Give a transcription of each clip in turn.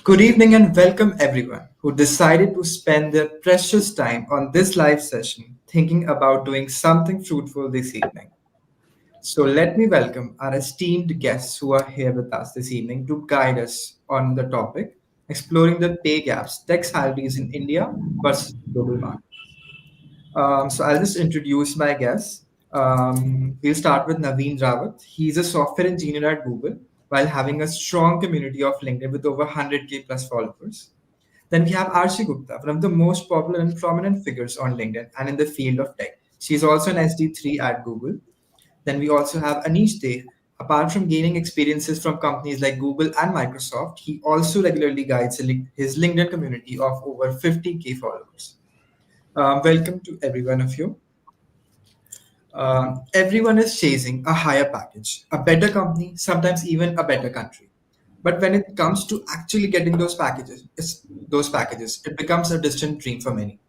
Good evening and welcome everyone who decided to spend their precious time on this live session thinking about doing something fruitful this evening. So, let me welcome our esteemed guests who are here with us this evening to guide us on the topic exploring the pay gaps, tech salaries in India versus global market. So I'll just introduce my guests. We'll start with Naveen Rawat. He's a software engineer at Google while having a strong community of LinkedIn with over 100K plus followers. Then we have Arshi Gupta, one of the most popular and prominent figures on LinkedIn and in the field of tech. She's also an SD3 at Google. Then we also have Anish Dey. Apart from gaining experiences from companies like Google and Microsoft, he also regularly guides his LinkedIn community of over 50K followers. Welcome to every one of you. Everyone is chasing a higher package, a better company, sometimes even a better country. But when it comes to actually getting those packages, it becomes a distant dream for many.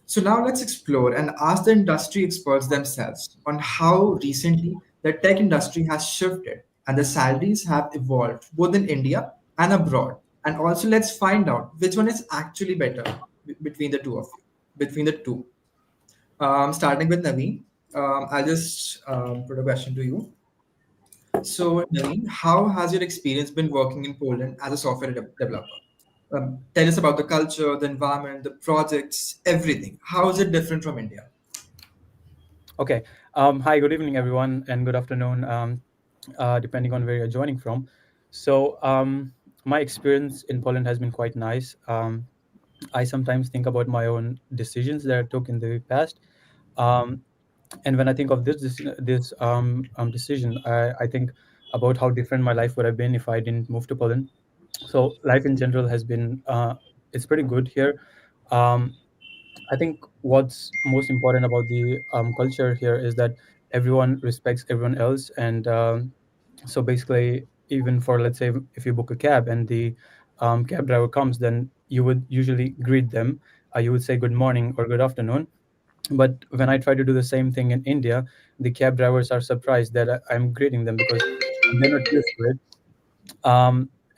So now let's explore and ask the industry experts themselves on how recently the tech industry has shifted and the salaries have evolved both in India and abroad. And also let's find out which one is actually better between the two of you, between the two. Starting with Naveen, I'll just put a question to you. So, Naveen, how has your experience been working in Poland as a software developer? Tell us about the culture, the environment, the projects, everything. How is it different from India? Okay. Hi, good evening, everyone, and good afternoon, depending on where you're joining from. So, my experience in Poland has been quite nice. I sometimes think about my own decisions that I took in the past. Um, and when I think of this decision, I think about how different my life would have been if I didn't move to Poland. So, life in general has been, it's pretty good here. Um, I think what's most important about the culture here is that everyone respects everyone else, and so basically, even for, let's say, if you book a cab and the cab driver comes, then you would usually greet them. You would say good morning or good afternoon. But when I try to do the same thing in India, the cab drivers are surprised that I'm greeting them because they're not used to it.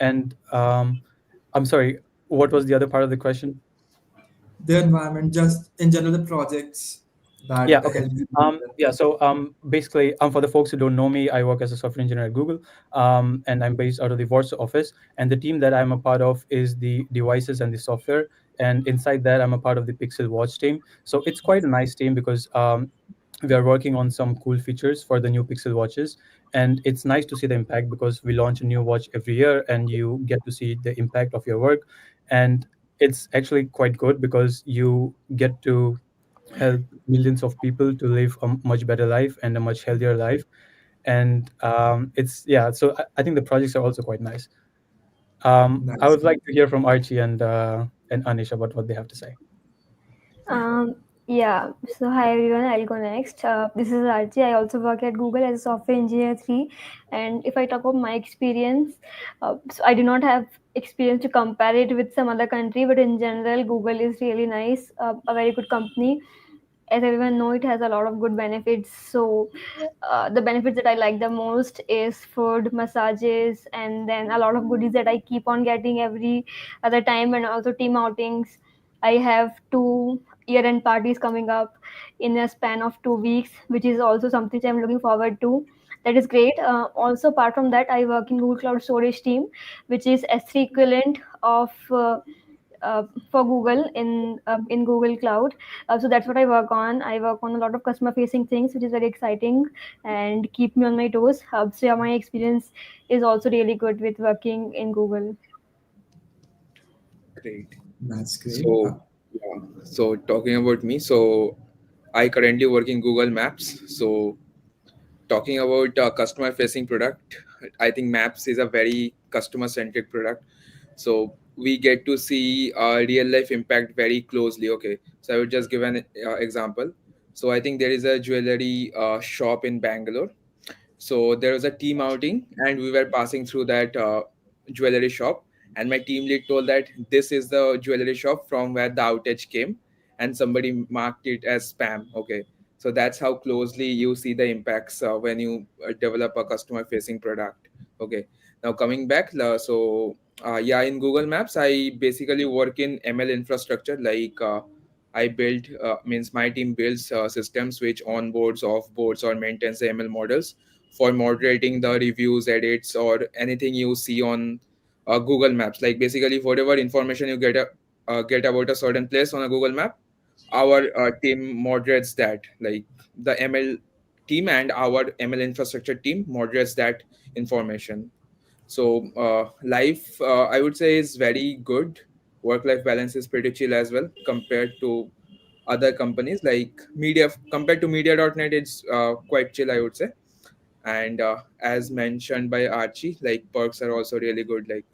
And I'm sorry, what was the other part of the question? The environment, just in general, the projects Yeah, that okay. help you do that. Basically, for the folks who don't know me, I work as a software engineer at Google, and I'm based out of the Warsaw office. And the team that I'm a part of is the devices and the software. And inside that, I'm a part of the Pixel Watch team. So it's quite a nice team because we are working on some cool features for the new Pixel watches, and it's nice to see the impact because we launch a new watch every year, and you get to see the impact of your work, and it's actually quite good because you get to help millions of people to live a much better life and a much healthier life. And it's yeah. So I think the projects are also quite nice. I Nice. would like to hear from Archie and Anish about what they have to say. Um, yeah, so hi everyone, I'll go next. This is Archie. I also work at Google as a software engineer 3. And if I talk about my experience, so I do not have experience to compare it with some other country, but in general, Google is really nice, a very good company. As everyone know, it has a lot of good benefits. So the benefits that I like the most is food, massages, and then a lot of goodies that I keep on getting every other time, and also team outings. I have two year-end parties coming up in a span of 2 weeks, which is also something I'm looking forward to. That is great. Also, apart from that, I work in Google Cloud Storage team, which is S3 equivalent of for Google in Google Cloud. So that's what I work on. I work on a lot of customer facing things, which is very exciting and keep me on my toes. So yeah, my experience is also really good with working in Google. Great. That's great. So, yeah. So talking about me, so I currently work in Google Maps. So talking about customer facing product, I think Maps is a very customer centric product. So we get to see real life impact very closely. Okay, so I would just give an example. So I think there is a jewelry shop in Bangalore. So there was a team outing, and we were passing through that jewelry shop. And my team lead told that this is the jewelry shop from where the outage came, and somebody marked it as spam. Okay, so that's how closely you see the impacts when you develop a customer facing product. Okay. Now coming back, yeah, in Google Maps, I basically work in ML infrastructure. I build means my team builds systems which onboards, offboards, or maintains the ML models for moderating the reviews, edits, or anything you see on Google Maps. Like basically, whatever information you get about a certain place on a Google Map, our team moderates that. Like the ML team and our ML infrastructure team moderates that information. So life, I would say, is very good. Work life balance is pretty chill as well compared to other companies. Like media, compared to media.net, it's quite chill, I would say. And as mentioned by Archie, like perks are also really good, like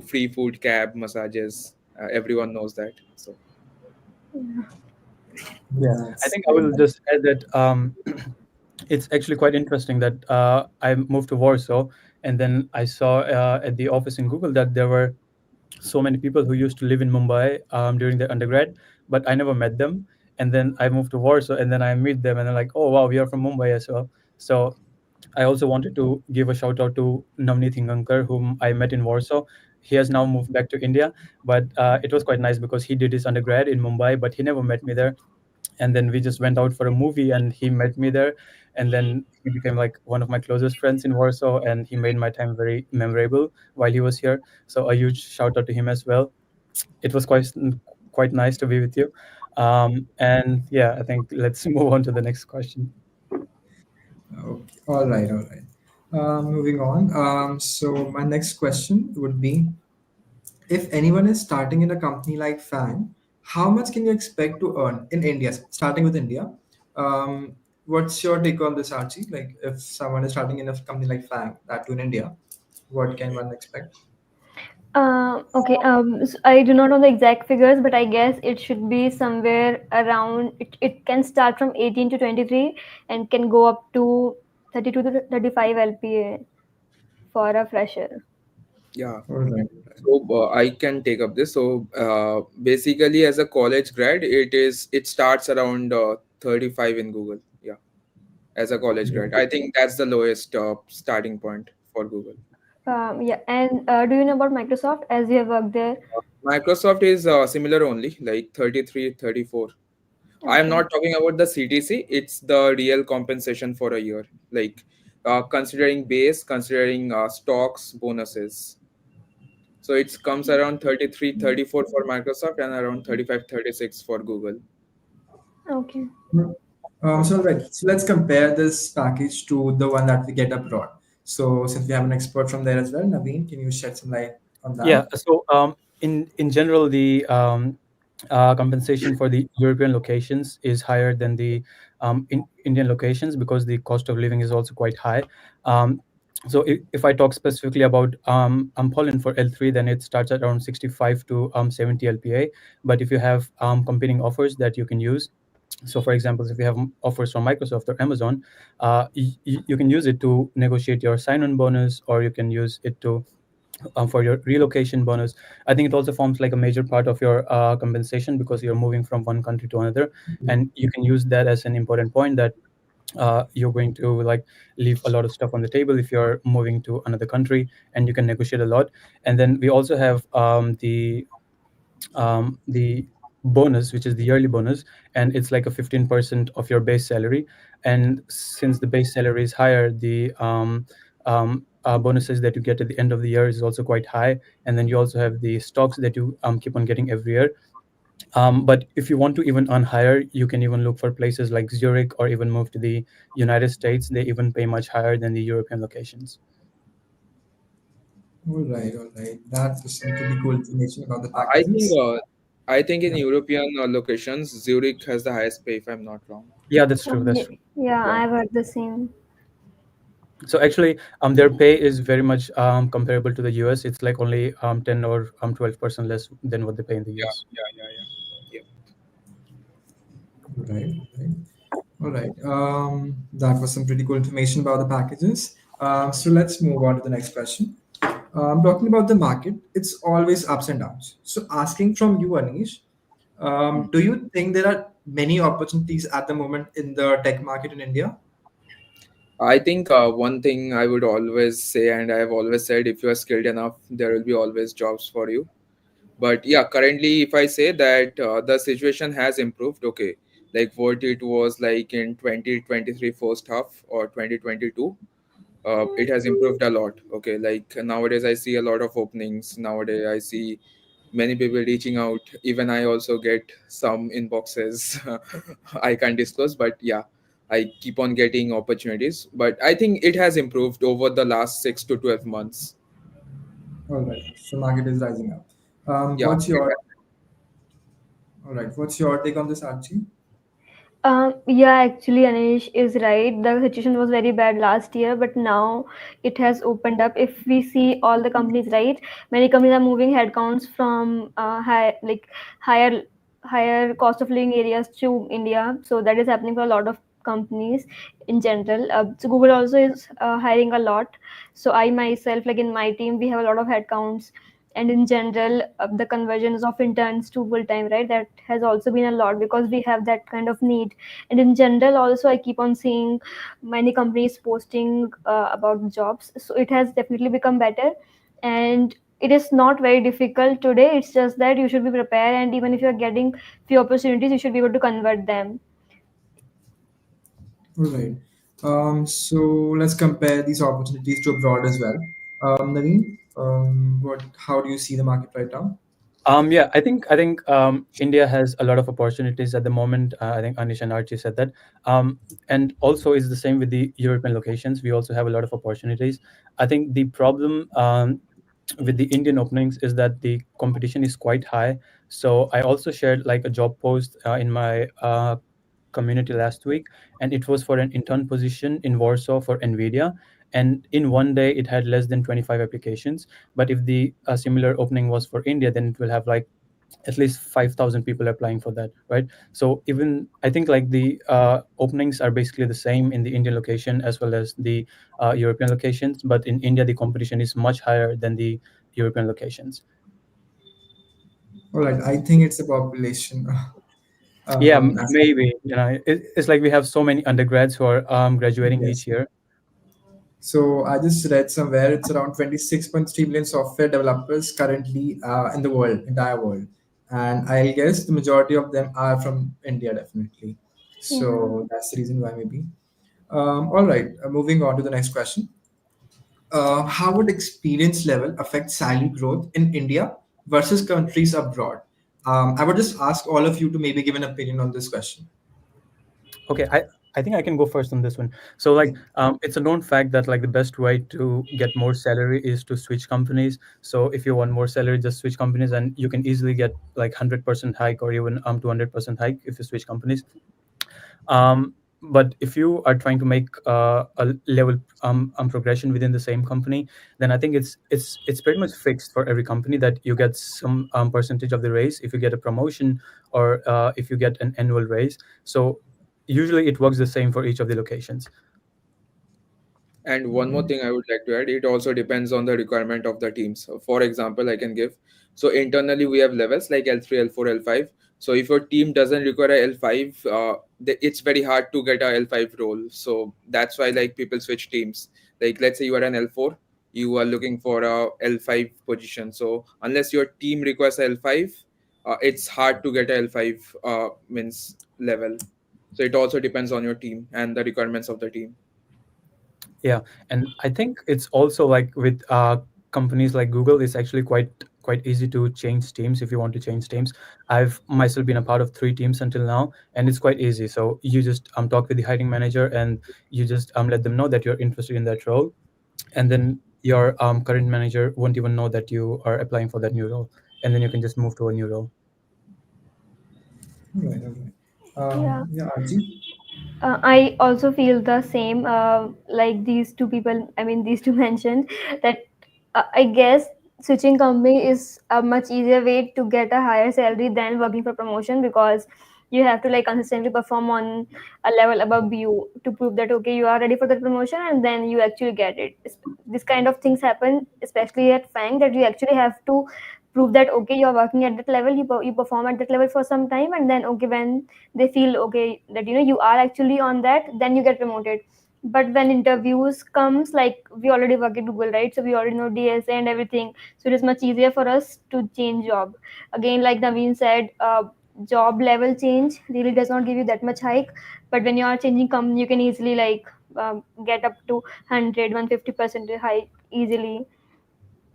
free food, cab, massages. Everyone knows that. So Yeah, I That's think I will just add that it's actually quite interesting that I moved to Warsaw, and then I saw at the office in Google that there were so many people who used to live in Mumbai during their undergrad, but I never met them. And then I moved to Warsaw, and then I meet them, and they're like, "Oh wow, we are from Mumbai as well." So I also wanted to give a shout out to Navneet Hingankar, whom I met in Warsaw. He has now moved back to India, but it was quite nice because he did his undergrad in Mumbai, but he never met me there. And then we just went out for a movie, and he met me there, and then he became like one of my closest friends in Warsaw, and he made my time very memorable while he was here. So a huge shout out to him as well. It was quite nice to be with you. And yeah, I think let's move on to the next question. okay. All right, all right. Moving on. So my next question would be, if anyone is starting in a company like Fang, how much can you expect to earn in India? Starting with India, what's your take on this, Archie? Like, if someone is starting in a company like Fang, that too in India, what can one expect? Okay. So I do not know the exact figures, but I guess it should be somewhere around. It can start from 18 to 23 and can go up to 32 to 35 LPA for a fresher. yeah. All right. So I can take up this. So basically, as a college grad, it starts around 35 in Google. Yeah, as a college grad, I think that's the lowest starting point for Google. Yeah. And do you know about Microsoft as you have worked there? Microsoft is similar only, like 33, 34. I am Okay. not talking about the CTC. It's the real compensation for a year, like considering base, considering stocks, bonuses. So it comes around 33, 34 for Microsoft and around 35, 36 for Google. Okay. So, right. So let's compare this package to the one that we get abroad. So since we have an expert from there as well, Naveen, can you shed some light on Yeah. that? So in general, the compensation for the European locations is higher than the Indian locations because the cost of living is also quite high. Um, so if I talk specifically about Poland for L3, then it starts at around 65 to 70 LPA. But if you have competing offers that you can use, so for example, if you have offers from Microsoft or Amazon, you can use it to negotiate your sign-on bonus, or you can use it to for your relocation bonus. I think it also forms like a major part of your compensation because you're moving from one country to another, and you can use that as an important point that you're going to like leave a lot of stuff on the table if you're moving to another country, and you can negotiate a lot. And then we also have the bonus, which is the yearly bonus, and it's like a 15% of your base salary. And since the base salary is higher, the bonuses that you get at the end of the year is also quite high. And then you also have the stocks that you keep on getting every year. But if you want to even earn higher, you can even look for places like Zurich or even move to the United States. They even pay much higher than the European locations. All right, all right. That was some pretty cool information about the I think packages. in European locations, Zurich has the highest pay, if I'm not wrong. Yeah, that's true. That's true. Yeah, Yeah. I've heard the same. So actually, their pay is very much comparable to the US. It's like only 10 or 12% less than what they pay in the Yeah, US. yeah, yeah, yeah. Right, right. All right. That was some pretty cool information about the packages. So let's move on to the next question. Talking about the market, it's always ups and downs. So asking from you, Anish, do you think there are many opportunities at the moment in the tech market in India? I think one thing I would always say, and I have always said, if you are skilled enough, there will be always jobs for you. But yeah, currently, if I say that the situation has improved, okay, like what it was like in 2023 first half or 2022, it has improved a lot. Okay, like nowadays I see a lot of openings. Nowadays I see many people reaching out. Even I also get some inboxes. I can't disclose, but yeah, I keep on getting opportunities. But I think it has improved over the last 6 to 12 months. All right. So market is rising up. Yeah, What's your all right? What's your take on this, Archie? Yeah, actually, Anish is right. The situation was very bad last year, but now it has opened up. If we see all the companies, right, many companies are moving headcounts from higher higher cost of living areas to India. So that is happening for a lot of companies in general. So Google also is hiring a lot. So I myself, like in my team, we have a lot of headcounts, and in general the conversions of interns to full time, right, that has also been a lot because we have that kind of need. And in general also I keep on seeing many companies posting about jobs, so it has definitely become better. And it is not very difficult today, it's just that you should be prepared, and even if you're getting few opportunities you should be able to convert them. All right. So let's compare these opportunities to abroad as well. Naveen, what? How do you see the market right now? Yeah, I think India has a lot of opportunities at the moment. I think Anish and Archie said that, and also is the same with the European locations. We also have a lot of opportunities. I think the problem with the Indian openings is that the competition is quite high. So I also shared like a job post in my community last week, and it was for an intern position in Warsaw for Nvidia. And in one day, it had less than 25 applications. But if the similar opening was for India, then it will have like at least 5,000 people applying for that, right? So even I think like the openings are basically the same in the Indian location as well as the European locations, but in India the competition is much higher than the European locations. All right. I think it's a population. Yeah, Aspect. maybe it's like we have so many undergrads who are graduating Yes. each year. So I just read somewhere it's around 26.3 million software developers currently in the world, entire world, and I guess the majority of them are from India, definitely. Yeah. So that's the reason why maybe. All right, moving on to the next question. How would experience level affect salary growth in India versus countries abroad? I would just ask all of you to maybe give an opinion on this question. Okay, I think I can go first on this one. So like it's a known fact that like the best way to get more salary is to switch companies. So if you want more salary, just switch companies and you can easily get like 100% hike or even 200% hike if you switch companies. But if you are trying to make a level progression within the same company, then I think it's pretty much fixed for every company that you get some percentage of the raise if you get a promotion or if you get an annual raise. So usually it works the same for each of the locations. and one more thing I would like to add, it also depends on the requirement of the team. So, for example, I can give. So internally we have levels like L3, L4, L5. So if your team doesn't require a L5, it's very hard to get a L5 role. So that's why like people switch teams. Like let's say you are an L4, you are looking for a L5 position. So unless your team requires a L5, it's hard to get a L5 means level. So it also depends on your team and the requirements of the team. Yeah, and I think it's also like with companies like Google, it's actually quite easy to change teams if you want to change teams. I've myself been a part of 3 teams until now, and it's quite easy. So you just talk with the hiring manager, and you just let them know that you're interested in that role, and then your current manager won't even know that you are applying for that new role, and then you can just move to a new role. All right, all right. Yeah. Yeah, Archie. I also feel the same, like these two people, I mean, these two mentioned that I guess switching company is a much easier way to get a higher salary than working for promotion, because you have to like consistently perform on a level above you to prove that okay you are ready for that promotion, and then you actually get it. This kind of things happen especially at Fang, that you actually have to prove that okay you're working at that level, you perform at that level for some time, and then okay when they feel okay that you know you are actually on that, then you get promoted. But when interviews comes, like we already work at Google, right? So we already know DSA and everything. So it is much easier for us to change job. Again, like Naveen said, job level change really does not give you that much hike. But when you are changing company, you can easily like get up to 100, 150% hike easily.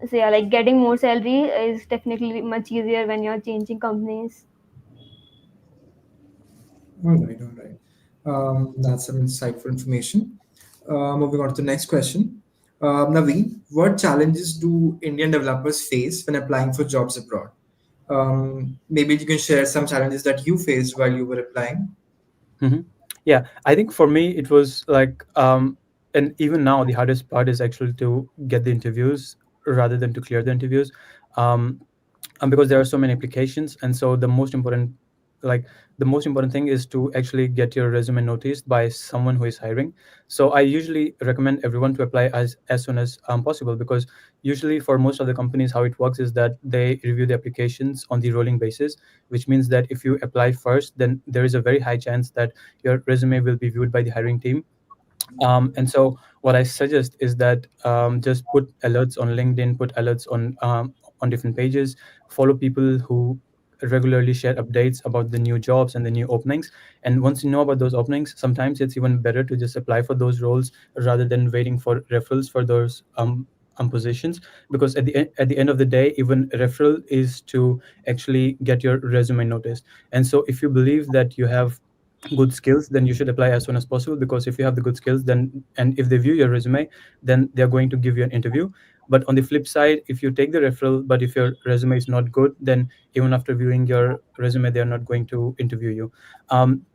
So yeah, like getting more salary is definitely much easier when you're changing companies. All right, all right. That's some insightful information. Moving on to the next question. Naveen, what challenges do Indian developers face when applying for jobs abroad? Maybe you can share some challenges that you faced while you were applying. Hmm. Yeah, I think for me it was like, and even now the hardest part is actually to get the interviews rather than to clear the interviews. Um, because there are so many applications, and so like the most important thing is to actually get your resume noticed by someone who is hiring. So I usually recommend everyone to apply as soon as possible, because usually for most of the companies how it works is that they review the applications on the rolling basis, which means that if you apply first, then there is a very high chance that your resume will be viewed by the hiring team. And so what I suggest is that, just put alerts on LinkedIn, put alerts on different pages, follow people who regularly share updates about the new jobs and the new openings. And once you know about those openings, sometimes it's even better to just apply for those roles rather than waiting for referrals for those positions, because at the end of the day, even referral is to actually get your resume noticed. And so if you believe that you have good skills, then you should apply as soon as possible, because if you have the good skills, then, and if they view your resume, then they're going to give you an interview. But on the flip side, if you take the referral but if your resume is not good, then even after viewing your resume, they're not going to interview you. um,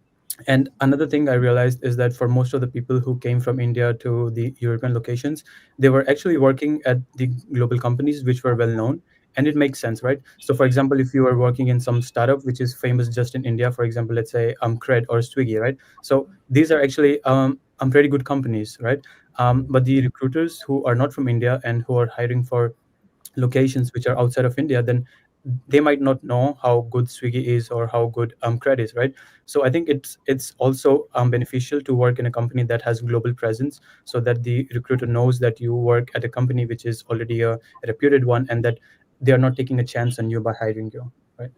and another thing I realized is that for most of the people who came from India to the European locations, they were actually working at the global companies which were well known. And it makes sense, right? So, for example, if you are working in some startup which is famous just in India, for example, let's say Cred or Swiggy, right? So these are actually pretty good companies, right? But the recruiters who are not from India and who are hiring for locations which are outside of India, then they might not know how good Swiggy is or how good Cred is, right? So I think it's also beneficial to work in a company that has global presence, so that the recruiter knows that you work at a company which is already a reputed one, and that they are not taking a chance on you by hiring you, right?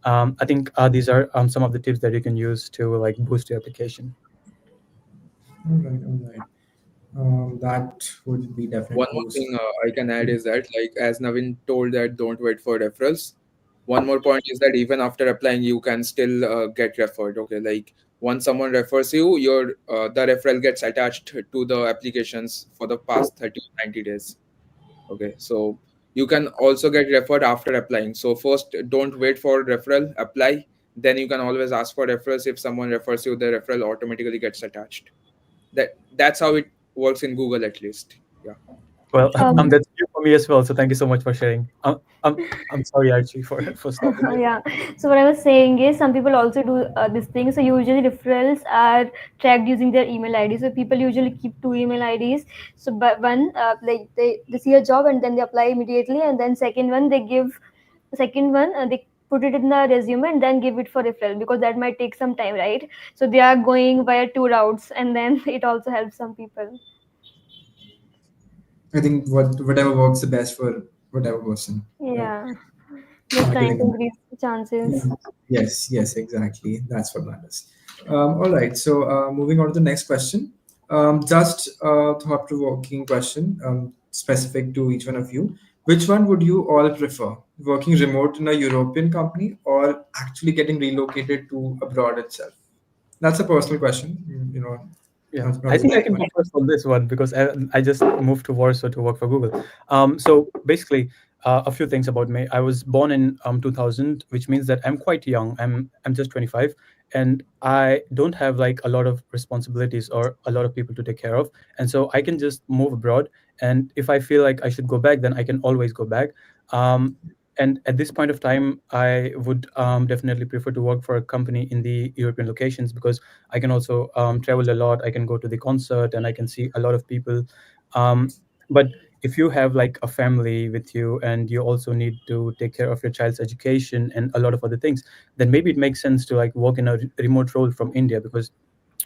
I think these are some of the tips that you can use to like boost your application. All right, all right. That would be One definitely more thing useful. I can add is that, like as Navin told, that don't wait for referrals. One more point is that even after applying, you can still get referred. Okay, like once someone refers you, your the referral gets attached to the applications for the past 30 to 90 days. Okay, so you can also get referred after applying. So first, don't wait for referral, apply. Then you can always ask for referrals. If someone refers you, the referral automatically gets attached. That's how it works in Google, at least. Yeah. Well, Um, that's new for me as well. So thank you so much for sharing. I'm sorry, Archie, for stopping you. yeah. So what I was saying is some people also do this thing. So usually referrals are tracked using their email ID. So people usually keep two email IDs. So but one, like they see a job and then they apply immediately, and then second one they put it in the resume and then give it for referral, because that might take some time, right? So they are going via two routes, and then it also helps some people. I think whatever works the best for whatever person, right? Yeah, just trying to Marketing. increase the chances. Yes, yes, exactly. That's what matters. All right. So moving on to the next question. Just a thought-provoking question, specific to each one of you. Which one would you all prefer? Working remote in a European company or actually getting relocated to abroad itself? That's a personal question. Yeah, Not I a think I big can one. go first on this one, because I just moved to Warsaw to work for Google. So basically, a few things about me. I was born in 2000, which means that I'm quite young. I'm just 25, and I don't have like a lot of responsibilities or a lot of people to take care of, and so I can just move abroad. And if I feel like I should go back, then I can always go back. Um, and at this point of time, I would definitely prefer to work for a company in the European locations, because I can also travel a lot. I can go to the concert and I can see a lot of people. But if you have like a family with you and you also need to take care of your child's education and a lot of other things, then maybe it makes sense to like work in a remote role from India, because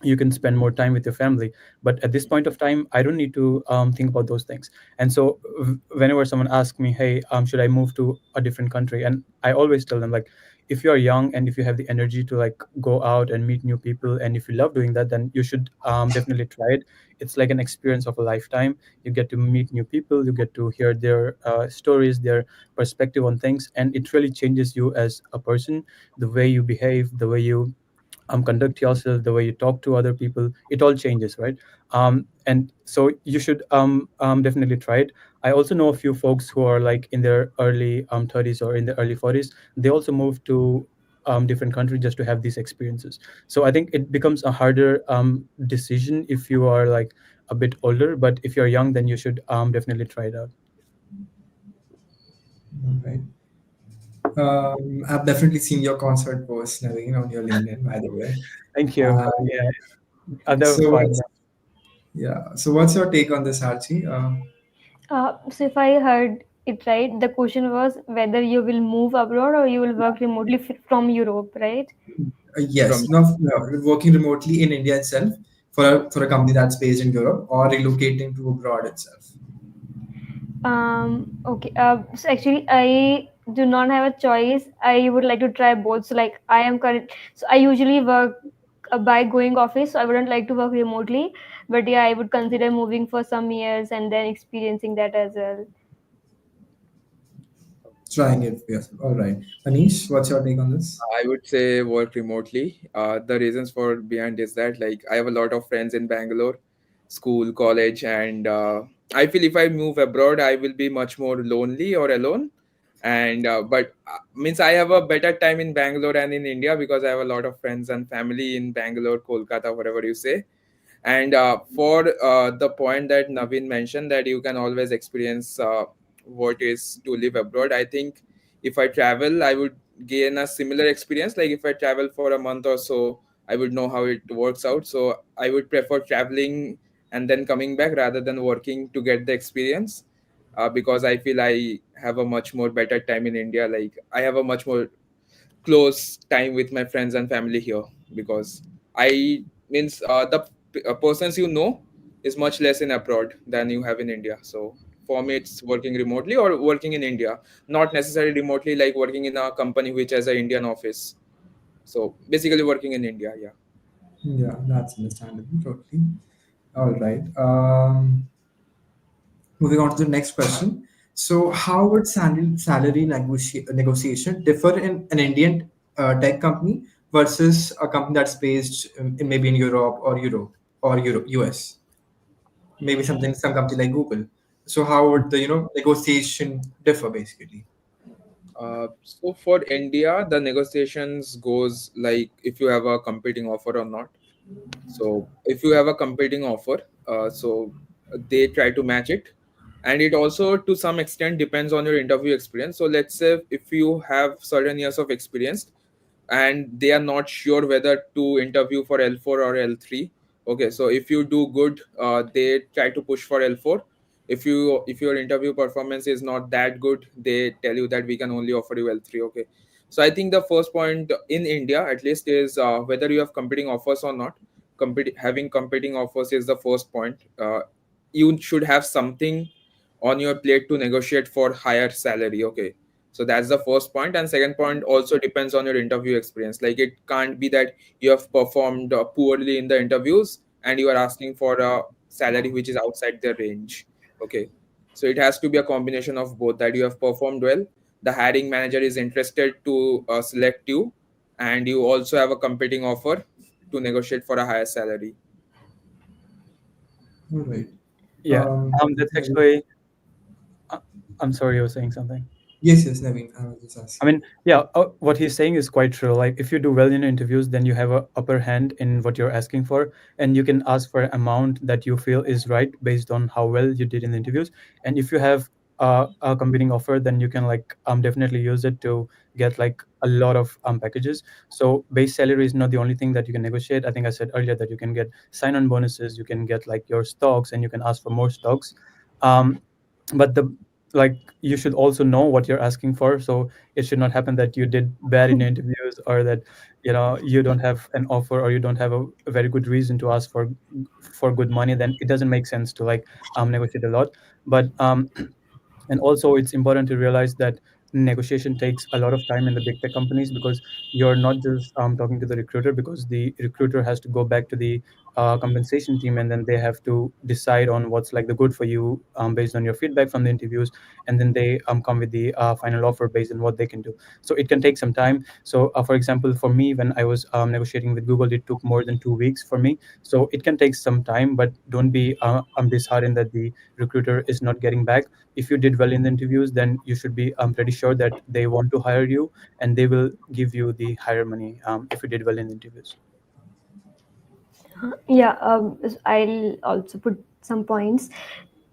you can spend more time with your family. But at this point of time, I don't need to think about those things. And so whenever someone asks me, hey, should I move to a different country, and I always tell them, like, if you're young and if you have the energy to like go out and meet new people, and if you love doing that, then you should definitely try it. It's like an experience of a lifetime. You get to meet new people, you get to hear their stories, their perspective on things, and it really changes you as a person. The way you behave, the way you conduct yourself, the way you talk to other people, it all changes, right? And so you should definitely try it. I also know a few folks who are like in their early 30s or in their early 40s. They also move to different countries just to have these experiences. So I think it becomes a harder decision if you are like a bit older, but if you're young, then you should definitely try it out. All right. I've definitely seen your concert post, Naveen, on your LinkedIn, by the way. Thank you. Uh, Yeah, they were so fun. what's yeah? So what's your take on this, Archie? So if I heard it right, the question was whether you will move abroad or you will work remotely from Europe, right? From Yes, no, working remotely in India itself for a company that's based in Europe or relocating to abroad itself. Okay. So actually, I do not have a choice. I would like to try both. So like I am current. So I usually work by going office. So I wouldn't like to work remotely. But yeah, I would consider moving for some years and then experiencing that as well. Trying it for yourself. All right. Anish, what's your take on this? I would say work remotely. The reasons for behind is that like I have a lot of friends in Bangalore, school, college, and I feel if I move abroad, I will be much more lonely or alone. And but means I have a better time in Bangalore and in India because I have a lot of friends and family in Bangalore, Kolkata, whatever you say. And for the point that Naveen mentioned, that you can always experience what is to live abroad, I think if I travel, I would gain a similar experience. Like if I travel for a month or so, I would know how it works out. So I would prefer traveling and then coming back rather than working to get the experience. Because I feel I have a much more better time in India. Like I have a much more close time with my friends and family here because I means the persons you know is much less in abroad than you have in India. So for me, it's working remotely or working in India, not necessarily remotely like working in a company which has an Indian office. So basically, working in India. Yeah. Yeah, that's understandable. Totally. All right. Moving on to the next question. So, how would salary negotiation differ in an Indian tech company versus a company that's based in maybe in Europe, US, maybe some company like Google. So, how would the negotiation differ basically? So for India, the negotiations goes like if you have a competing offer or not. So if you have a competing offer, so they try to match it, and it also to some extent depends on your interview experience. So let's say if you have certain years of experience, and they are not sure whether to interview for L4 or L3. Okay, so if you do good, they try to push for L4. If your interview performance is not that good, they tell you that we can only offer you L3. Okay, so I think the first point in India at least is whether you have competing offers or not. Having competing offers is the first point. You should have something on your plate to negotiate for higher salary. Okay, so that's the first point. And second point also depends on your interview experience. Like it can't be that you have performed poorly in the interviews and you are asking for a salary which is outside the range. Okay, so it has to be a combination of both, that you have performed well, the hiring manager is interested to select you, and you also have a competing offer to negotiate for a higher salary. All right. Yeah, that's Naveen. actually. Uh, I'm sorry, you were saying something. Yes, Naveen. I was just I asking. mean, yeah, what he's saying is quite true. Like, if you do well in interviews, then you have a upper hand in what you're asking for, and you can ask for an amount that you feel is right based on how well you did in the interviews. And if you have a competing offer, then you can like definitely use it to get like a lot of packages. So base salary is not the only thing that you can negotiate. I think I said earlier that you can get sign-on bonuses, you can get like your stocks, and you can ask for more stocks. Um, but the like you should also know what you're asking for, so it should not happen that you did bad in your interviews interviews, or that you don't have an offer, or you don't have a very good reason to ask for good money, then it doesn't make sense to like negotiate a lot. But and also it's important to realize that negotiation takes a lot of time in the big tech companies, because you're not just talking to the recruiter, because the recruiter has to go back to the compensation team, and then they have to decide on what's like the good for you based on your feedback from the interviews, and then they come with the final offer based on what they can do. So it can take some time. So for example, for me, when I was negotiating with Google, it took more than 2 weeks for me. So it can take some time, but don't be disheartened that the recruiter is not getting back. If you did well in the interviews, then you should be pretty sure that they want to hire you, and they will give you the higher money if you did well in the interviews. Yeah, I'll also put some points.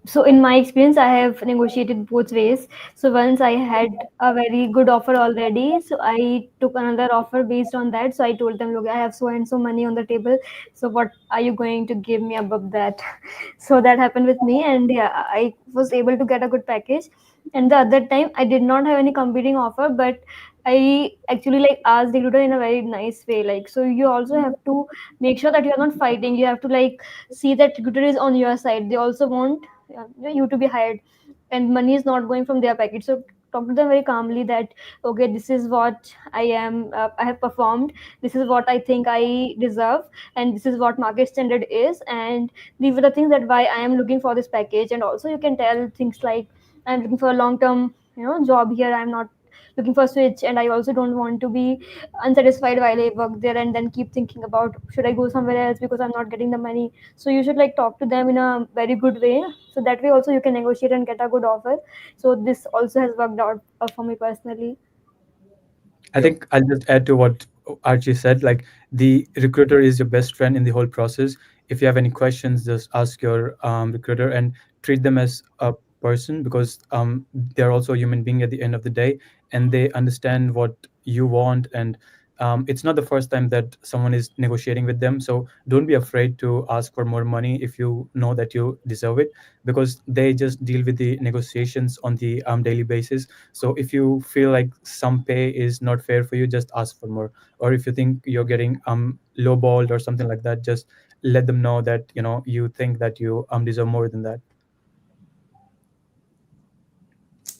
So in my experience, I have negotiated both ways. So once I had a very good offer already, so I took another offer based on that. So I told them, look, I have so and so money on the table, so what are you going to give me above that? So that happened with me, and yeah, I was able to get a good package. And the other time I did not have any competing offer, but I actually like asked the recruiter in a very nice way. Like, so you also have to make sure that you are not fighting. You have to like see that recruiter is on your side. They also want you to be hired, and money is not going from their package. So talk to them very calmly that, okay, this is what I have performed, this is what I think I deserve, and this is what market standard is, and these are the things that why I am looking for this package. And also you can tell things like, I'm looking for a long term job here, I'm not looking for a switch, and I also don't want to be unsatisfied while I work there and then keep thinking about should I go somewhere else because I'm not getting the money. So you should like talk to them in a very good way, so that way also you can negotiate and get a good offer. So this also has worked out for me personally. I Yeah. think I'll just add to what Archie said. Like, the recruiter is your best friend in the whole process. If you have any questions, just ask your recruiter, and treat them as a person, because they're also a human being at the end of the day, and they understand what you want. And it's not the first time that someone is negotiating with them. So don't be afraid to ask for more money if you know that you deserve it, because they just deal with the negotiations on the daily basis. So if you feel like some pay is not fair for you, just ask for more. Or if you think you're getting lowballed or something like that, just let them know that you think that you deserve more than that.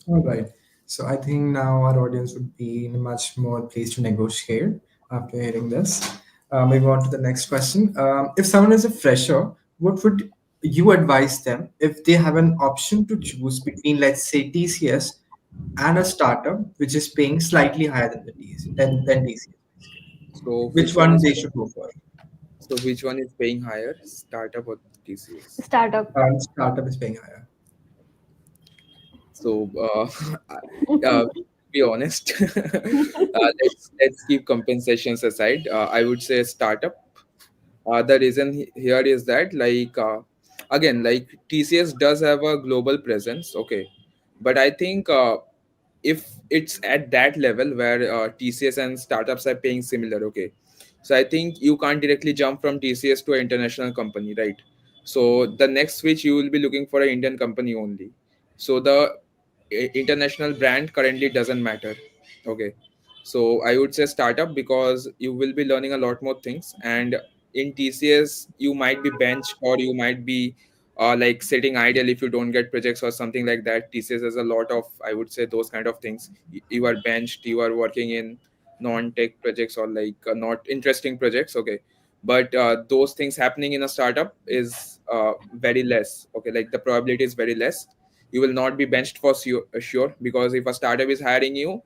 All right. So I think now our audience would be in a much more place to negotiate after hearing this. Moving on to the next question. If someone is a fresher, what would you advise them if they have an option to choose between, let's say, TCS and a startup which is paying slightly higher than the than TCS, basically? So Which which one one is they should go for? paying higher, startup or TCS? Startup. Startup is paying higher. So, be honest, let's keep compensations aside. I would say startup. The reason here is that, like, again, like TCS does have a global presence, okay, but I think if it's at that level where TCS and startups are paying similar, okay, so I think you can't directly jump from TCS to an international company, right? So the next switch you will be looking for an Indian company only. So the international brand currently doesn't matter, okay. So I would say startup, because you will be learning a lot more things, and in TCS you might be benched, or you might be like sitting idle if you don't get projects or something like that. TCS has a lot of, I would say, those kind of things. You are benched, you are working in non-tech projects, or like not interesting projects, okay. But those things happening in a startup is very less, okay, like the probability is very less. You will not be benched for sure, because if a startup is hiring you,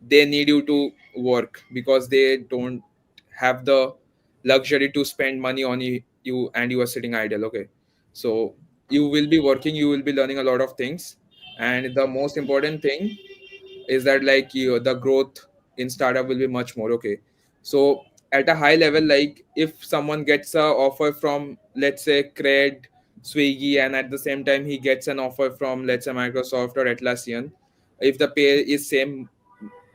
they need you to work, because they don't have the luxury to spend money on you and you are sitting idle, okay. So you will be working, you will be learning a lot of things, and the most important thing is that, like, the growth in startup will be much more, okay. So at a high level, like if someone gets a offer from, let's say, Cred, Swiggy, and at the same time he gets an offer from, let's say, Microsoft or Atlassian, if the pay is same,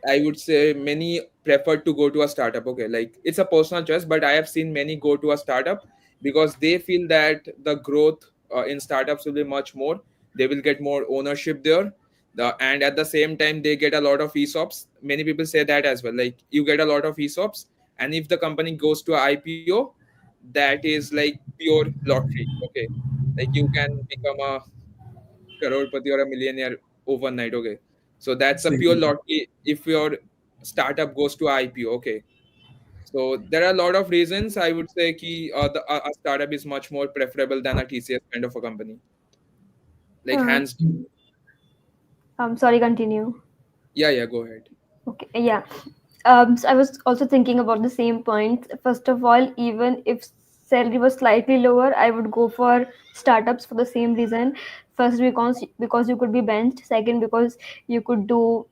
I would say many prefer to go to a startup. Okay, like it's a personal choice, but I have seen many go to a startup because they feel that the growth in startups will be much more. They will get more ownership there. And at the same time they get a lot of ESOPs. Many people say that as well, like you get a lot of ESOPs, and if the company goes to IPO, that is like pure lottery. Okay, like you can become a crorepati or a millionaire overnight. Okay, so that's a pure Exactly. lottery if your startup goes to IPO. Okay, so there are a lot of reasons I would say ki, a startup is much more preferable than a TCS kind of a company, like Uh, hands down. sorry, continue. Yeah, yeah, go ahead. Okay, yeah. So I was also thinking about the same point. First of all, even if salary was slightly lower, I would go for startups for the same reason. First, because you could be benched. Second, because you could do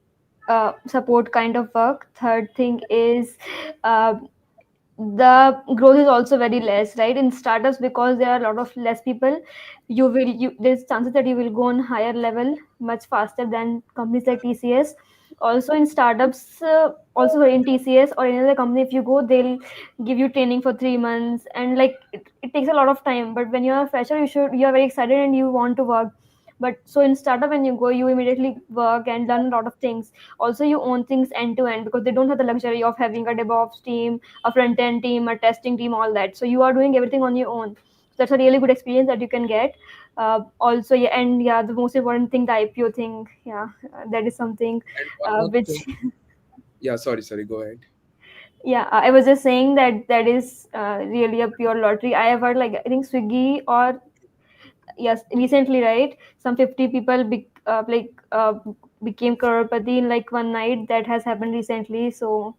support kind of work. Third thing is uh, the growth is also very less, right, in startups, because there are a lot of less people. There's chances that you will go on higher level much faster than companies like TCS. Also in startups, also in TCS or any other company, if you go, they'll give you training for 3 months, and like it takes a lot of time. But when you're a fresher, you're very excited and you want to work. But so in startup, when you go, you immediately work and learn a lot of things. Also, you own things end to end, because they don't have the luxury of having a DevOps team, a front end team, a testing team, all that. So you are doing everything on your own. So that's a really good experience that you can get. Also, yeah, and yeah, the most important thing, the IPO thing, yeah, that is something And one more which, thing. Yeah, sorry, go ahead. yeah, I was just saying that that is really a pure lottery. I have heard, like, I think Swiggy, or yes, recently, right, some 50 people became crorepati in like one night. That has happened recently. So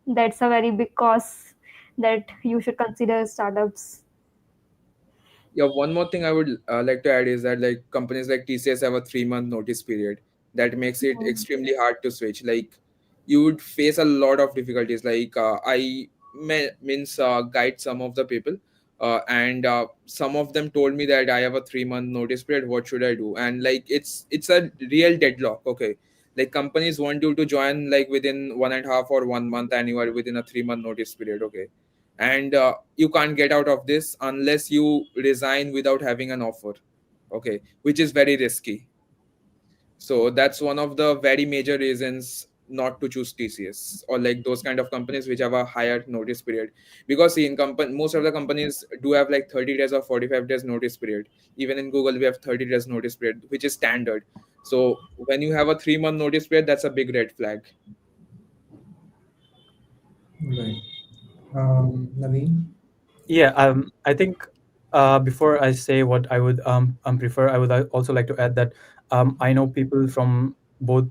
that's a very big cost that you should consider startups. Yeah, one more thing I would like to add is that like companies like TCS have a 3 month notice period that makes it Mm. extremely hard to switch. Like you would face a lot of difficulties. Like means guide some of the people, and some of them told me that I have a 3 month notice period. What should I do? And like it's a real deadlock. Okay, like companies want you to join like within 1.5 or 1 month, and you are within a 3 month notice period. Okay, and you can't get out of this unless you resign without having an offer. Okay, which is very risky. So that's one of the very major reasons not to choose TCS or like those kind of companies which have a higher notice period. Because see, in company most of the companies do have like 30 days or 45 days notice period. Even in Google we have 30 days notice period, which is standard. So when you have a 3 month notice period, that's a big red flag. Right. Naveen? Yeah, I think before I say what I would prefer, I would also like to add that I know people from both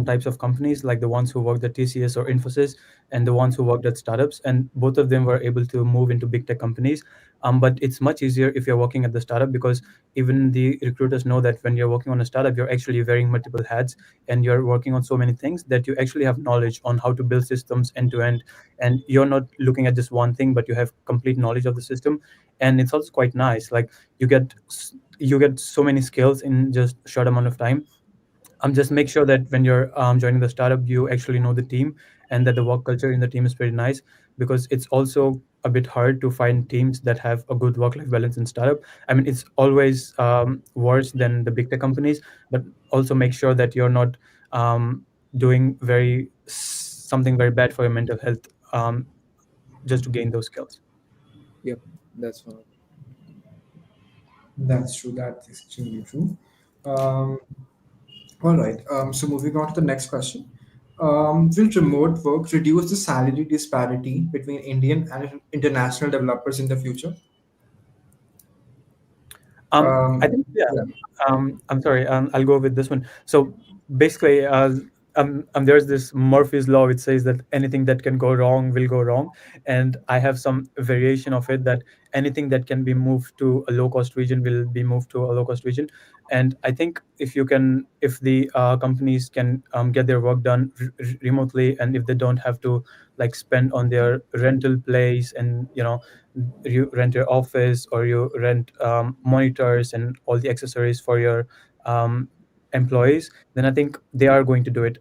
types of companies, like the ones who worked at TCS or Infosys, and the ones who worked at startups, and both of them were able to move into big tech companies. But it's much easier if you're working at the startup, because even the recruiters know that when you're working on a startup, you're actually wearing multiple hats, and you're working on so many things that you actually have knowledge on how to build systems end to end, and you're not looking at just one thing, but you have complete knowledge of the system. And it's also quite nice, like you get so many skills in just a short amount of time. Just make sure that when you're joining the startup, you actually know the team, and that the work culture in the team is pretty nice, because it's also a bit hard to find teams that have a good work-life balance in startup. I mean, it's always worse than the big tech companies, but also make sure that you're not doing something very bad for your mental health, just to gain those skills. Yep, that's one. That's true. That's extremely true. Um, all right. So moving on to the next question. Will remote work reduce the salary disparity between Indian and international developers in the future? I think, yeah. Yeah. I'm sorry. I'll go with this one. So basically, there's this Murphy's law which says that anything that can go wrong will go wrong, and I have some variation of it, that anything that can be moved to a low cost region will be moved to a low cost region. And I think if the companies can get their work done remotely, and if they don't have to like spend on their rental place, and you rent your office, or you rent monitors and all the accessories for your um, employees, then I think they are going to do it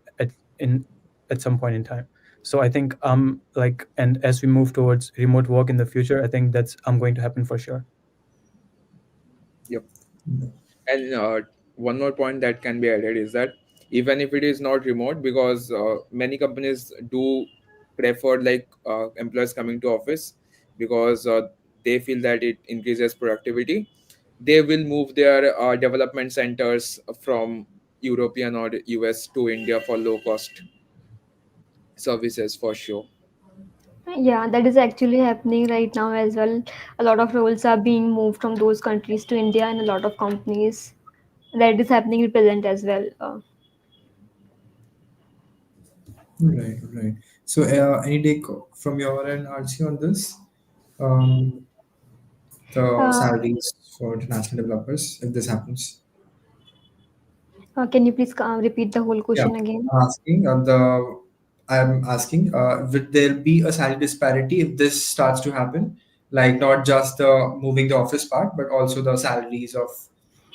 in at some point in time. So I think and as we move towards remote work in the future, I think that's going to happen for sure. Yep. And one more point that can be added is that even if it is not remote, because many companies do prefer like employees coming to office, because they feel that it increases productivity, they will move their development centers from European or US to India for low cost services for sure. Yeah, that is actually happening right now as well. A lot of roles are being moved from those countries to India, and a lot of companies that is happening in present as well. Right, right. So, any take from your end, Archie, on this? Um, the Uh, salaries for international developers, if this happens. can you please repeat the whole Yeah, question again? I'm asking, would there be a salary disparity if this starts to happen? Like not just the moving the office part, but also the salaries of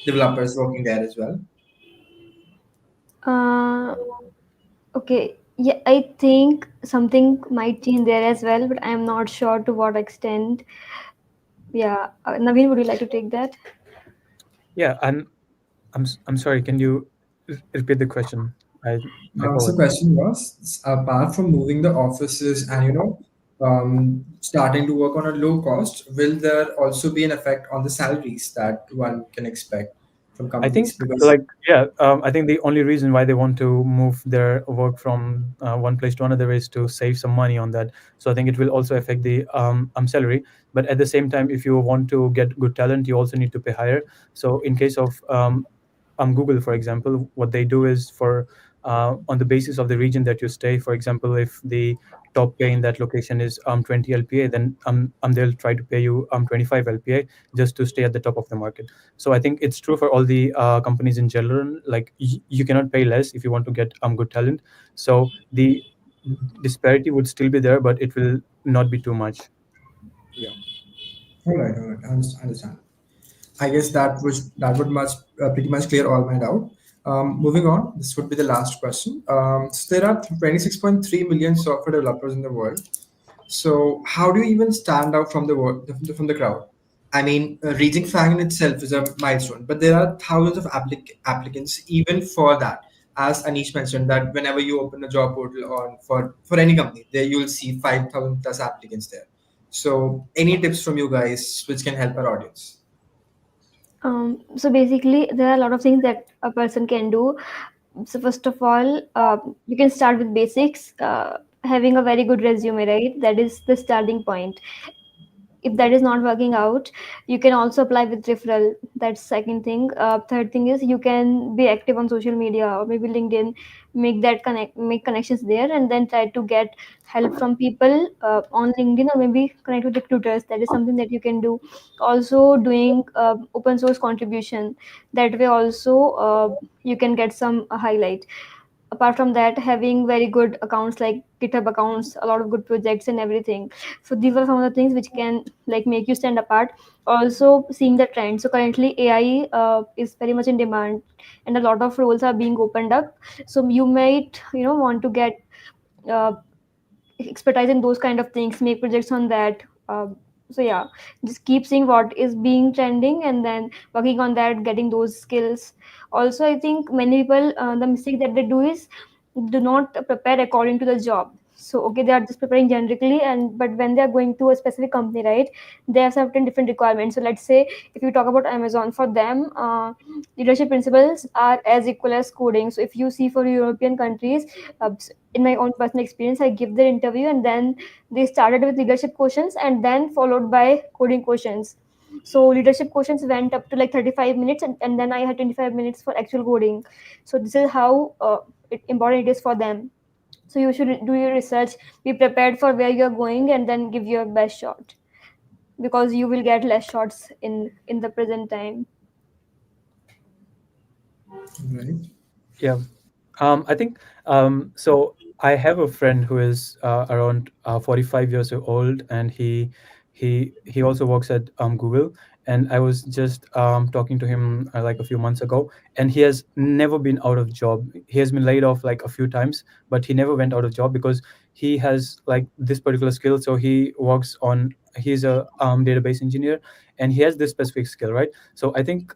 developers working there as well. Uh, okay. Yeah, I think something might change there as well, but I'm not sure to what extent. Yeah, Naveen, would you like to take that? Yeah, and I'm sorry. Can you repeat the question? I So forgot. question was, apart from moving the offices and starting to work on a low cost, will there also be an effect on the salaries that one can expect from I think companies? Because like yeah, I think the only reason why they want to move their work from one place to another is to save some money on that. So I think it will also affect the salary. But at the same time, if you want to get good talent, you also need to pay higher. So in case of Google, for example, what they do is for on the basis of the region that you stay. For example, if the top pay in that location is 20 LPA, then they'll try to pay you 25 LPA just to stay at the top of the market. So I think it's true for all the companies in general. Like you cannot pay less if you want to get good talent. So the disparity would still be there, but it will not be too much. Yeah. all right, understand. I guess that would much pretty much clear all my doubt. Moving on, this would be the last question. So there are 26.3 million software developers in the world. So how do you even stand out from the from the crowd? I mean, reaching FANG in itself is a milestone, but there are thousands of applicants even for that. As Anish mentioned, that whenever you open a job portal on for any company, there you'll see 5,000 plus applicants there. So, any tips from you guys which can help our audience? So basically, there are a lot of things that a person can do. So first of all, you can start with basics. Having a very good resume, right? That is the starting point. If that is not working out, you can also apply with referral. That's second thing. Third thing is you can be active on social media or maybe LinkedIn. Make connections there, and then try to get help from people on LinkedIn, or maybe connect with recruiters. That is something that you can do. Also doing open source contribution. That way also you can get some highlight. Apart from that, having very good accounts like GitHub accounts, a lot of good projects and everything. So these are some of the things which can like make you stand apart. Also seeing the trend. So currently AI is very much in demand, and a lot of roles are being opened up. So you might want to get uh, expertise in those kind of things, make projects on that. So yeah, just keep seeing what is being trending and then working on that, getting those skills. Also, I think many people, the mistake that they do is do not prepare according to the job. So okay, they are just preparing generically, and but when they are going to a specific company, right, they have certain different requirements. So let's say if you talk about Amazon, for them leadership principles are as equal as coding. So if you see for European countries, uh, in my own personal experience, I give their interview, and then they started with leadership questions and then followed by coding questions. So leadership questions went up to like 35 minutes, and then I had 25 minutes for actual coding. So this is how important it is for them. So you should do your research, be prepared for where you're going, and then give your best shot, because you will get less shots in the present time. Right. Yeah. I think so. I have a friend who is around 45 years old, and he also works at Google. And I was just talking to him like a few months ago, and he has never been out of job. He has been laid off like a few times, but he never went out of job because he has like this particular skill, so he works on, he's a database engineer, and he has this specific skill, right? So I think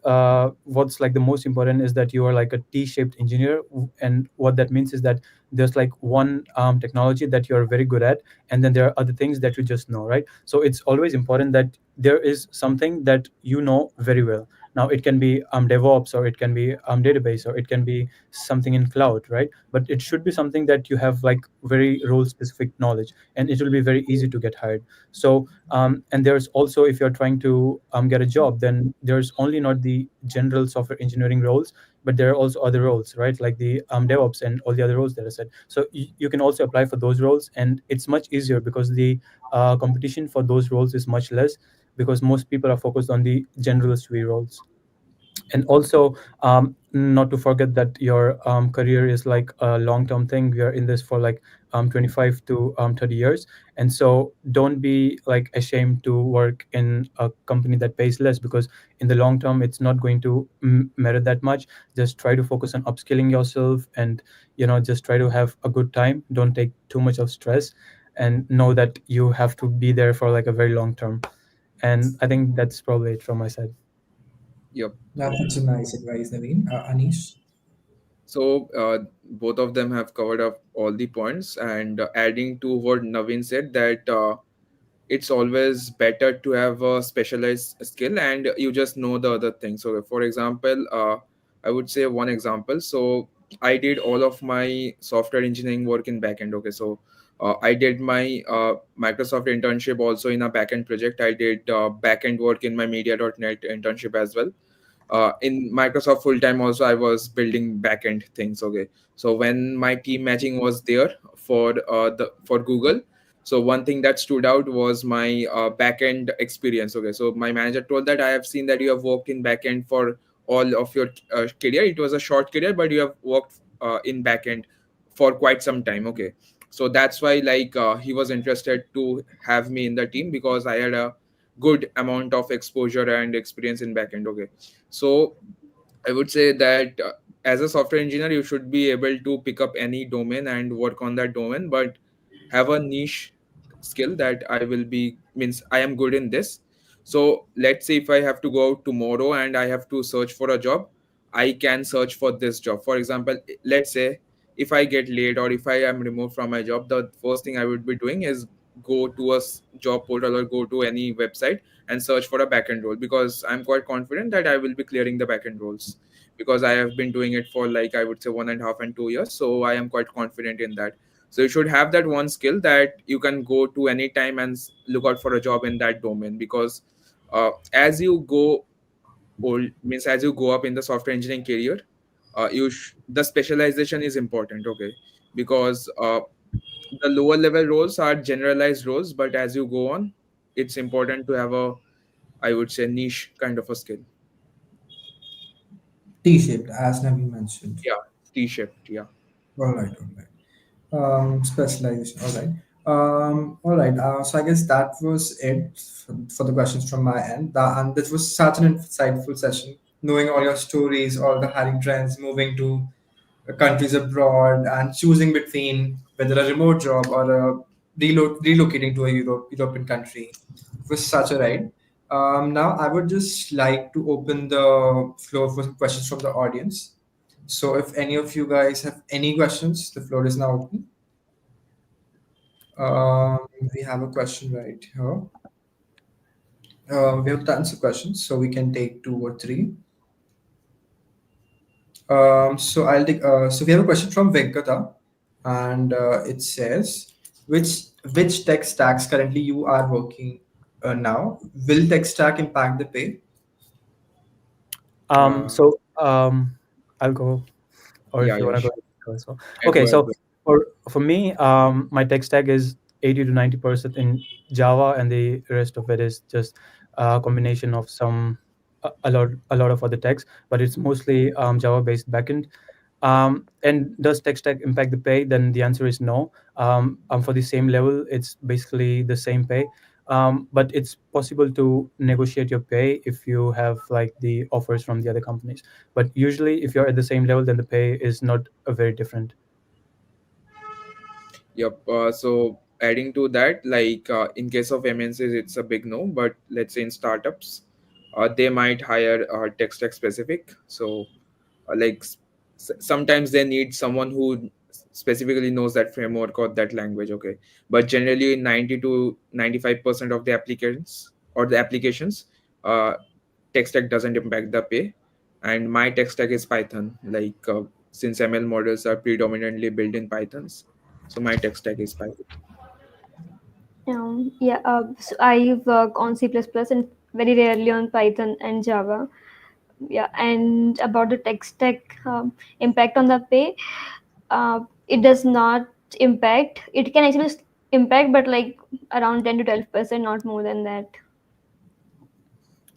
what's like the most important is that you are like a T-shaped engineer, and what that means is that there's like one technology that you're very good at, and then there are other things that you just know, right? So it's always important that there is something that you know very well. Now it can be DevOps, or it can be database, or it can be something in cloud, right? But it should be something that you have like very role specific knowledge, and it will be very easy to get hired. So and there's also, if you're trying to get a job, then there's only not the general software engineering roles, but there are also other roles, right? Like the DevOps and all the other roles that I said. So you can also apply for those roles, and it's much easier because the competition for those roles is much less, because most people are focused on the generalist V roles. And also, not to forget that your career is like a long term thing. We are in this for like 25 to 30 years, and so don't be like ashamed to work in a company that pays less, because in the long term it's not going to matter that much. Just try to focus on upskilling yourself, and just try to have a good time. Don't take too much of stress, and know that you have to be there for like a very long term. And I think that's probably it from my side. Yep. That's such a nice advice, Naveen. Anish? So both of them have covered up all the points, and adding to what Naveen said, that it's always better to have a specialized skill and you just know the other things. So for example, I would say one example. So I did all of my software engineering work in backend. Okay, so I did my Microsoft internship also in a backend project. I did backend work in my media.net internship as well. In Microsoft full time also I was building backend things. Okay, so when my team matching was there for Google, so one thing that stood out was my backend experience. Okay, so my manager told that I have seen that you have worked in backend for all of your career. It was a short career, but you have worked in backend for quite some time. Okay, so that's why like he was interested to have me in the team because I had a good amount of exposure and experience in backend. Okay, so I would say that as a software engineer, you should be able to pick up any domain and work on that domain, but have a niche skill that I will be means I am good in this. So let's say if I have to go out tomorrow and I have to search for a job, I can search for this job. For example, let's say if I get laid or if I am removed from my job, the first thing I would be doing is go to a job portal or go to any website and search for a backend role, because I'm quite confident that I will be clearing the backend roles because I have been doing it for like I would say 1.5 and 2 years. So I am quite confident in that. So you should have that one skill that you can go to any time and look out for a job in that domain, because as you go old means as you go up in the software engineering career, the specialization is important. Okay, because the lower level roles are generalized roles, but as you go on, it's important to have a, I would say, niche kind of a skill. T-shaped, as Naveen mentioned. Yeah, T-shaped. Yeah. All right, all right. Specialization. All right. All right. So I guess that was it for the questions from my end. And this was such an insightful session. Knowing all your stories, all the hiring trends, moving to countries abroad, and choosing between whether a remote job or a relocating to a European country. It was such a ride. Now I would just like to open the floor for some questions from the audience. So if any of you guys have any questions, the floor is now open. We have a question right here. We have tons of questions, so we can take two or three. So I'll take. So we have a question from Venkata, and it says, which tech stacks currently you are working now? Will tech stack impact the pay? Uh, So I'll go, or Yeah, if you yeah, want to go, sure. go as well. Yeah, Okay, go ahead. so for me, my tech stack is 80 to 90% in Java, and the rest of it is just a combination of a lot of other techs, but it's mostly Java based backend. And does tech stack impact the pay? Then the answer is no. For the same level, it's basically the same pay. But it's possible to negotiate your pay if you have like the offers from the other companies. But usually, if you're at the same level, then the pay is not very different. Yep. So adding to that, like in case of MNCs, it's a big no. But let's say in startups, they might hire tech stack specific. So like sometimes they need someone who specifically knows that framework or that language. Okay, but generally 90 to 95% of the applicants or the applications, uh, tech stack doesn't impact the pay. And my tech stack is Python. Like since ML models are predominantly built in Pythons, so my tech stack is Python. Yeah, so I work on C++ and very rarely on Python and Java. Yeah, and about the tech stack impact on the pay, it does not impact. It can actually impact, but like around 10 to 12%, not more than that.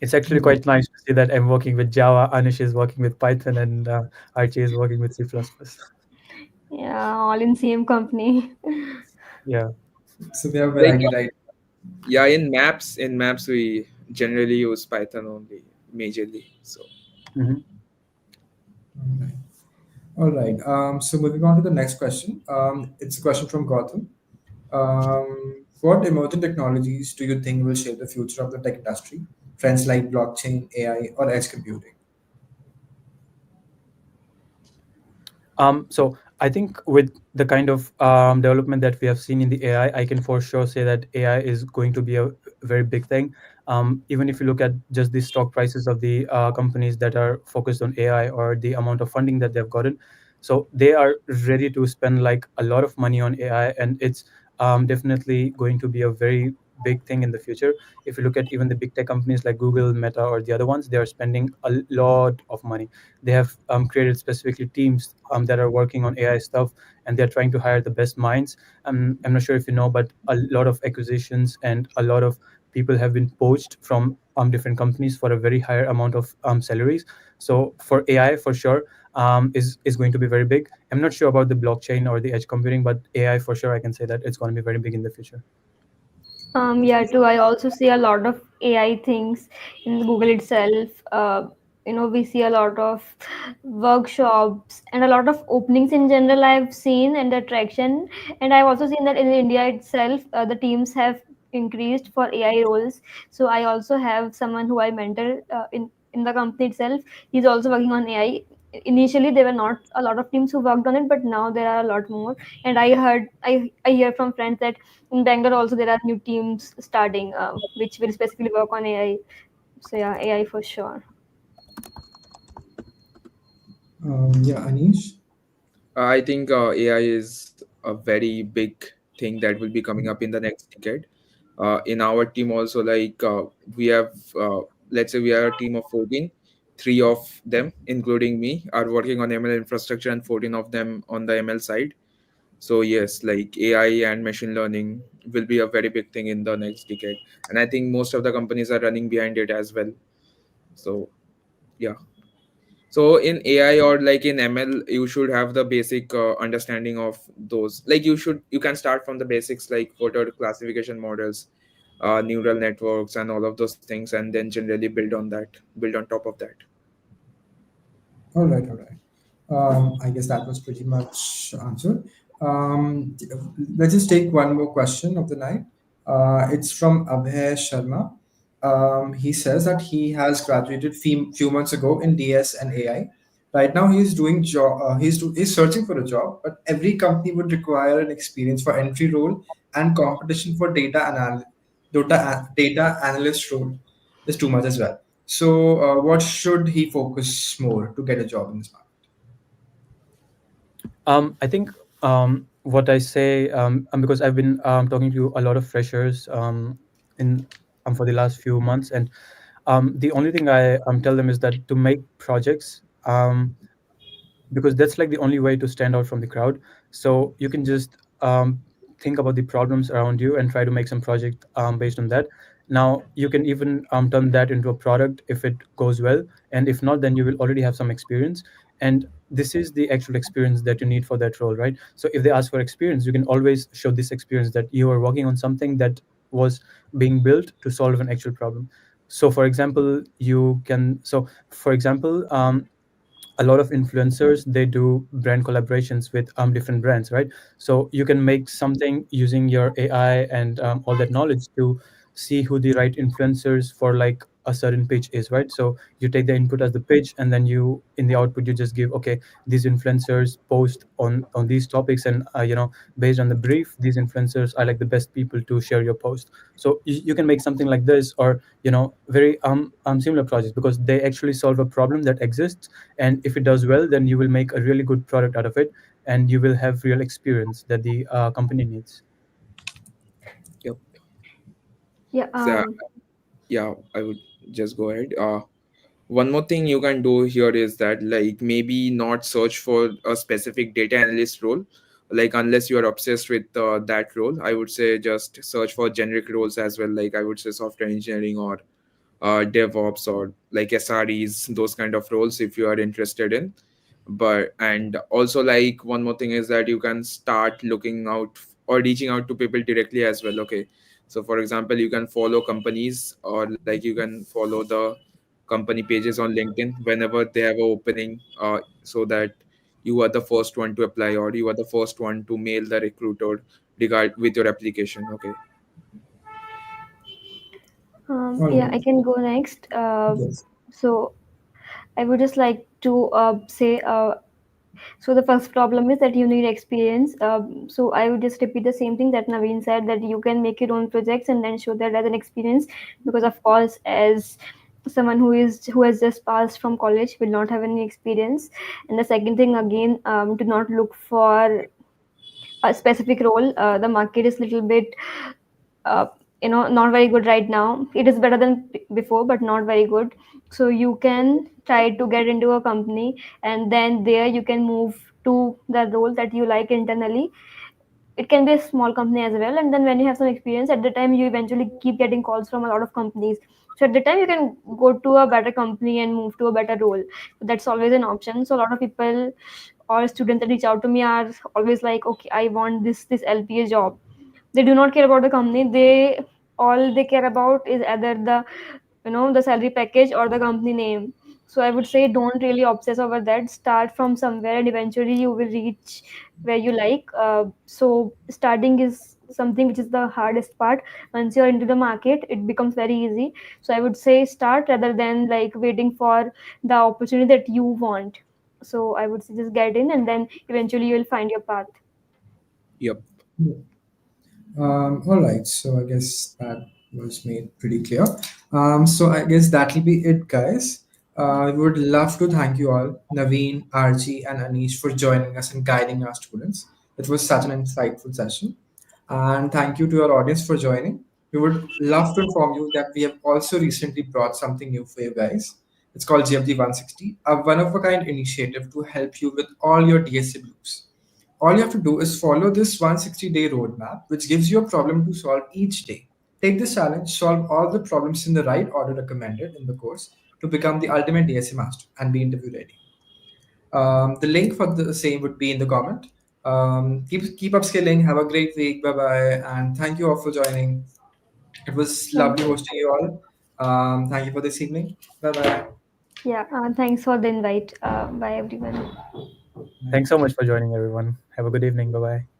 It's actually quite nice to see that I'm working with Java, Anish is working with Python, and Archie is working with C++. Yeah, all in same company. Yeah. So we have Like variety, right? yeah, in maps we generally use Python only majorly. So Hmm. Alright. All right. So moving on to the next question. It's a question from Gautam. What emerging technologies do you think will shape the future of the tech industry? Trends like blockchain, AI, or edge computing? So I think with the kind of development that we have seen in the AI, I can for sure say that AI is going to be a very big thing. Even if you look at just the stock prices of the companies that are focused on AI or the amount of funding that they've gotten, so they are ready to spend like a lot of money on AI, and it's definitely going to be a very big thing in the future. If you look at even the big tech companies like Google, Meta, or the other ones, they are spending a lot of money. They have created specifically teams that are working on AI stuff, and they're trying to hire the best minds. I'm not sure if you know, but a lot of acquisitions and a lot of people have been poached from different companies for a very higher amount of salaries. So for AI, for sure, is going to be very big. I'm not sure about the blockchain or the edge computing, but AI for sure, I can say that it's going to be very big in the future. Yeah, too. I also see a lot of AI things in Google itself. We see a lot of workshops and a lot of openings in general I've seen and the traction. And I've also seen that in India itself, the teams have increased for AI roles. So I also have someone who I mentor in the company itself. He's also working on AI. Initially, there were not a lot of teams who worked on it, but now there are a lot more. And I hear from friends that in Bangalore also there are new teams starting, which will specifically work on AI. So yeah, AI for sure. Yeah, Anish. I think AI is a very big thing that will be coming up in the next decade. In our team also, like we have, let's say we are a team of 14. Three of them, including me, are working on ML infrastructure, and 14 of them on the ML side. So yes, like AI and machine learning will be a very big thing in the next decade, and I think most of the companies are running behind it as well. So yeah. So in AI or like in ML, you should have the basic understanding of those. Like you can start from the basics like what are classification models, neural networks, and all of those things, and then generally build on top of that. All right, all right. I guess that was pretty much answered. Um, let's just take one more question of the night. It's from Abhay Sharma. He says that he has graduated few months ago in DS and AI. Right now, he's doing job. He's searching for a job, but every company would require an experience for entry role and competition for data analyst role is too much as well. So, what should he focus more to get a job in this market? I think what I say, because I've been talking to a lot of freshers in for the last few months, and the only thing I tell them is that to make projects, because that's like the only way to stand out from the crowd. So you can just think about the problems around you and try to make some project based on that. Now you can even turn that into a product if it goes well, and if not, then you will already have some experience. And this is the actual experience that you need for that role, right? So if they ask for experience, you can always show this experience that you are working on something that was being built to solve an actual problem. So for example, a lot of influencers, they do brand collaborations with different brands, right? So you can make something using your AI and all that knowledge to see who the right influencers for like a certain pitch is, right? So you take the input as the pitch, and then you in the output you just give, okay, these influencers post on these topics, and based on the brief, these influencers are like the best people to share your post. So you can make something like this, or very similar projects, because they actually solve a problem that exists, and if it does well, then you will make a really good product out of it, and you will have real experience that the company needs. Yep. Yeah. So yeah, I would just go ahead. One more thing you can do here is that, like, maybe not search for a specific data analyst role, like unless you are obsessed with that role. I would say just search for generic roles as well, like I would say software engineering or DevOps or like SREs, those kind of roles if you are interested in. But and also, like, one more thing is that you can start looking out or reaching out to people directly as well. Okay, so for example, you can follow companies, or like you can follow the company pages on LinkedIn whenever they have an opening, so that you are the first one to apply, or you are the first one to mail the recruiter regard with your application. Okay. All Yeah, right. I can go next. Yes. So I would just like to say, so the first problem is that you need experience. So I would just repeat the same thing that Naveen said, that you can make your own projects and then show that as an experience, because of course, as someone who has just passed from college will not have any experience. And the second thing again, do not look for a specific role. The market is little bit uh, not very good right now. It is better than before, but not very good. So you can try to get into a company, and then there you can move to the role that you like internally. It can be a small company as well, and then when you have some experience, at the time you eventually keep getting calls from a lot of companies. So at the time you can go to a better company and move to a better role. That's always an option. So a lot of people or students that reach out to me are always like, okay, I want this LPA job. They do not care about the company. They all they care about is either the salary package or the company name. So I would say don't really obsess over that. Start from somewhere, and eventually you will reach where you like. So starting is something which is the hardest part. Once you're into the market, it becomes very easy. So I would say start rather than like waiting for the opportunity that you want. So I would say just get in, and then eventually you will find your path. Yep. All right, so I guess that was made pretty clear. So I guess that'll be it, guys. I would love to thank you all, Naveen, Archie, and Anish, for joining us and guiding our students. It was such an insightful session. And thank you to our audience for joining. We would love to inform you that we have also recently brought something new for you guys. It's called GFD 160, a one of a kind initiative to help you with all your DSA blues. All you have to do is follow this 160-day roadmap, which gives you a problem to solve each day. Take this challenge, solve all the problems in the right order recommended in the course to become the ultimate DSA master and be interview ready. The link for the same would be in the comment. Keep upskilling. Have a great week. Bye bye. And thank you all for joining. It was Thank lovely hosting you all. Thank you for this evening. Bye bye. Yeah, thanks for the invite. Bye, everyone. Thanks so much for joining, everyone. Have a good evening. Bye bye.